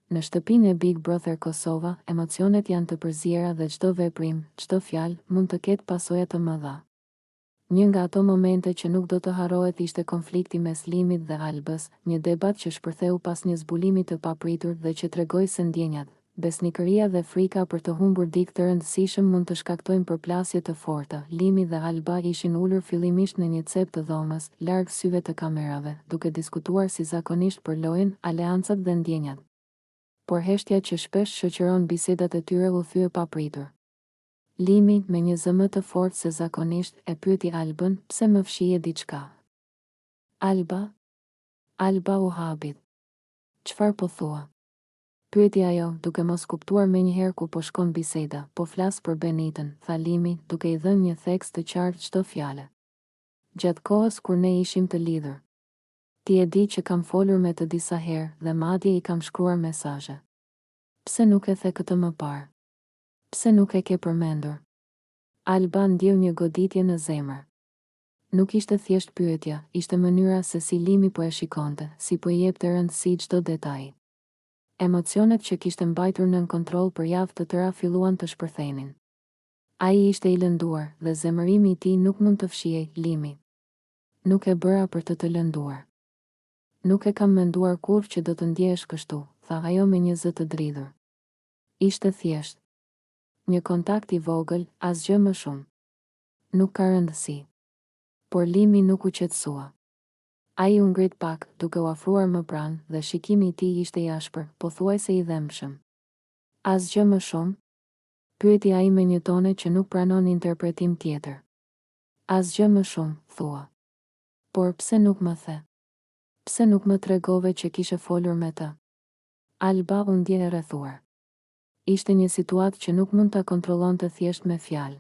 Në shtëpinë e Big Brother Kosova, emocionet janë të përzjera dhe çdo veprim, çdo fjalë mund të ketë pasoja të mëdha. Një nga ato momente që nuk do të harrohet ishte konflikti mes Limit dhe Albës, një debat që shpërtheu pas një zbulimi të papritur dhe që tregoi se ndjenjat, besnikëria dhe frika për të humbur dikë të rëndësishëm mund të shkaktojnë përplasje të forta. Limi dhe Alba ishin ulur fillimisht në një cep të dhomës, larg syve të kamerave, duke diskutuar si zakonisht për lojën, aleancat dhe ndjenjat. Por heshtja që shpesh shoqëron bisedat e tyre u thye papritur. Limi, me një zëmë të fortë se zakonisht, e pyeti Albën, pse më fshije diçka? Alba u habit. Çfarë po thua? Pyeti ajo, duke mos kuptuar menjëherë ku po shkon biseda, po flas për Benitën, tha Limi, duke i dhënë një theks të qartë çdo fjale. Gjatë kohës kur ne ishim të lidhur. Ti e di që kam folur me të disa herë dhe madje i kam shkruar mesazhe. Pse nuk e the këtë më parë? Pse nuk e ke përmendur? Alba ndjeu një goditje në zemër. Nuk ishte thjesht pyetja, ishte mënyra se si Limi po e shikonte, si po i jepte rëndësi çdo detaj. Emocionet që kishte mbajtur nën kontroll për javë të tëra filluan të shpërthenin. Ai ishte i lënduar dhe zemërimi i tij nuk mund të fshihej, Limi. Nuk e bëra për të lënduar. Nuk e kam menduar kurrë që do të ndjehesh kështu, tha ajo me një zë të dridhur. Ishte thjesht një kontakt i vogël, asgjë më shumë. Nuk ka rëndësi. Por Limi nuk u qetësua. Ai u ngrit pak, duke u afruar më pranë, dhe shikimi i tij ishte i ashpër, pothuajse i dhëmshëm. Asgjë më shumë? Pyeti ai me një tone që nuk pranon interpretim tjetër. Asgjë më shumë, thua. Por pse nuk më the? Pse nuk më tregove që kishe folur me të? Alba u ndje e rrethuar. Ishte një situatë që nuk mund ta kontrollonte thjesht me fjalë.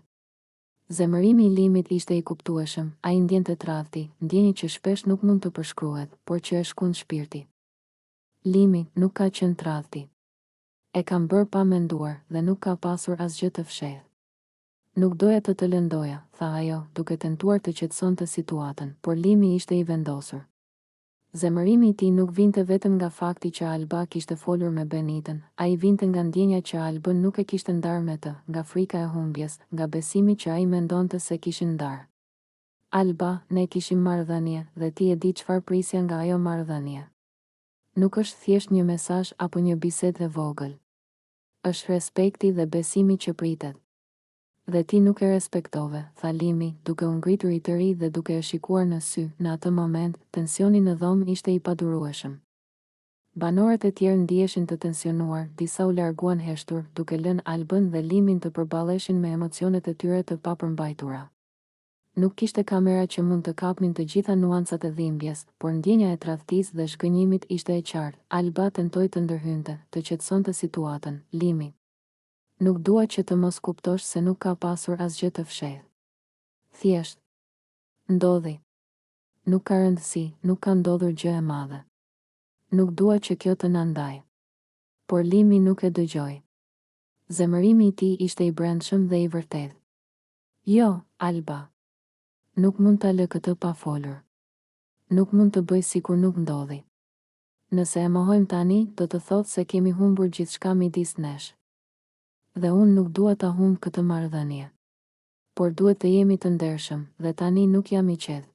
Zemërimi i Limit ishte i kuptueshëm, ai ndjente tradhti, ndjenjë që shpesh nuk mund të përshkruhet, por që e shkon shpirti. Limi nuk ka qenë tradhti. E kam bërë pa menduar dhe nuk ka pasur asgjë të fshehtë. Nuk doja të lëndoja, tha ajo, duke tentuar të qetësonte situatën, por Limi ishte i vendosur. Zemërimi i tij nuk vinte vetëm nga fakti që Alba kishte folur me Benitën, ai vinte nga ndjenja që Albën nuk e kishte ndarë me të, nga frika e humbjes, nga besimi që ai mendonte se kishin ndarë. Alba, ne kishim marrëdhënie dhe ti e di çfarë prisja nga ajo marrëdhënie. Nuk është thjesht një mesazh apo një bisedë e vogël. Është respekti dhe besimi që pritet. Dhe ti nuk e respektove, tha Limi, duke u ngritur i tëri dhe duke e shikuar në sy. Në atë moment, tensioni në dhomë ishte i padurueshëm. Banorët e tjerë ndiheshin të tensionuar, disa u larguan heshtur, duke lënë Albën dhe Limin të përballeshin me emocionet e tyre të papërmbajtura. Nuk kishte kamera që mund të kapnin të gjitha nuancat e dhimbjes, por ndjenja e tradhtisë dhe shgënjimit ishte e qartë. Alba tentoi të ndërhynte, të qetësonte situatën. Limi. Nuk dua që të mos kuptosh se nuk ka pasur asgjë të fshehtë. Thjesht. Ndodhi. Nuk ka rëndësi, nuk ka ndodhur gjë e madhe. Nuk dua që kjo të na ndajë. Por Limi nuk e dëgjoi. Zemërimi i tij ishte i brendshëm dhe i vërtetë. Jo, Alba. Nuk mund ta lë këtë pa folur. Nuk mund të bëj sikur nuk ndodhi. Nëse e mohojmë tani, do të thotë se kemi humbur gjithçka midis nesh. Dhe unë nuk dua ta humb këtë marrëdhënie. Por duhet të jemi të ndershëm, dhe tani nuk jam i qetë.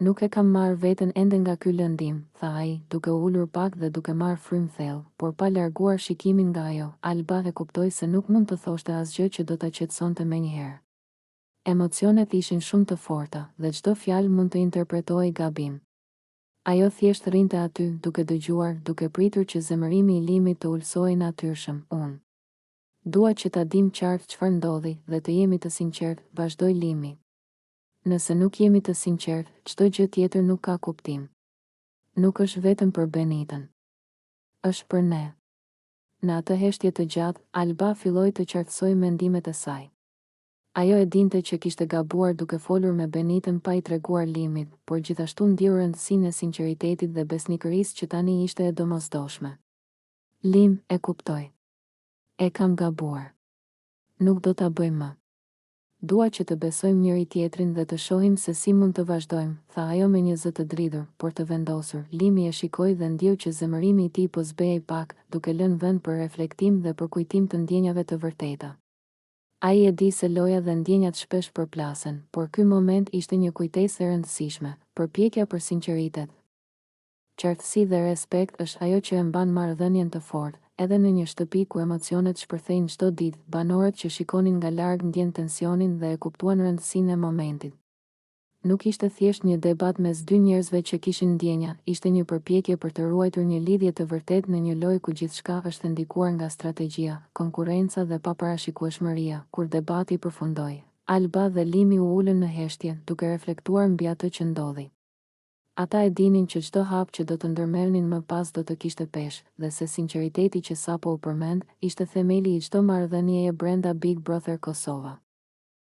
Nuk e kam marrë veten ende nga ky lëndim, tha ai, duke ulur pak dhe duke marrë frym thellë, por pa larguar shikimin nga ajo. Alba e kuptoi se nuk mund të thoshte asgjë që do ta qetësonte menjëherë. Emocionet ishin shumë të forta dhe çdo fjalë mund të interpretohej gabim. Ajo thjesht rrinte aty, duke dëgjuar, duke pritur që zemërimi i Limit të ulsojë natyrshëm. Unë dua që ta dim qartë çfarë ndodhi dhe të jemi të sinqertë, vazhdoi Limi. Nëse nuk jemi të sinqertë, çdo gjë tjetër nuk ka kuptim. Nuk është vetëm për Benitën. Është për ne. Në atë heshtje të gjatë, Alba filloi të qartësoi mendimet e saj. Ajo e dinte që kishte gabuar duke folur me Benitën pa i treguar Limit, por gjithashtu ndjeu rëndësinë e sinqeritetit dhe besnikërisë që tani ishte e domosdoshme. Lim e kuptoi. E kam gabuar. Nuk do ta bëj më. Dua që të besojmë njëri tjetrin dhe të shohim se si mund të vazhdojmë, tha ajo me një zë të dridhur, por të vendosur. Limi e shikoi dhe ndjeu që zemërimi i tij po zbehej pak, duke lënë vend për reflektim dhe për kujtim të ndjenjave të vërteta. Ai e di se loja dhe ndjenjat shpesh përplasen, por ky moment ishte një kujtesë e rëndësishme, përpjekja për sinqeritet. Qartësi dhe respekt është ajo që e mban marrëdhënien të fortë, edhe në një shtëpi ku emocionet shpërthejnë çdo ditë, banorët që shikonin nga larg ndjen tensionin dhe e kuptuan rëndësinë e momentit. Nuk ishte thjesht një debat mes dy njerëzve që kishin ndjenja, ishte një përpjekje për të ruajtur një lidhje të vërtetë në një lojë ku gjithçka është ndikuar nga strategjia, konkurrenca dhe paparashikueshmëria. Kur debati përfundoi, Alba dhe Limi u ulën në heshtje, duke reflektuar mbi atë që ndodhi. Ata e dinin që çdo hap që do të ndërmerrnin më pas do të kishte peshë, dhe se sinqeriteti që sapo u përmend ishte themeli i çdo marrëdhënieje brenda Big Brother Kosova.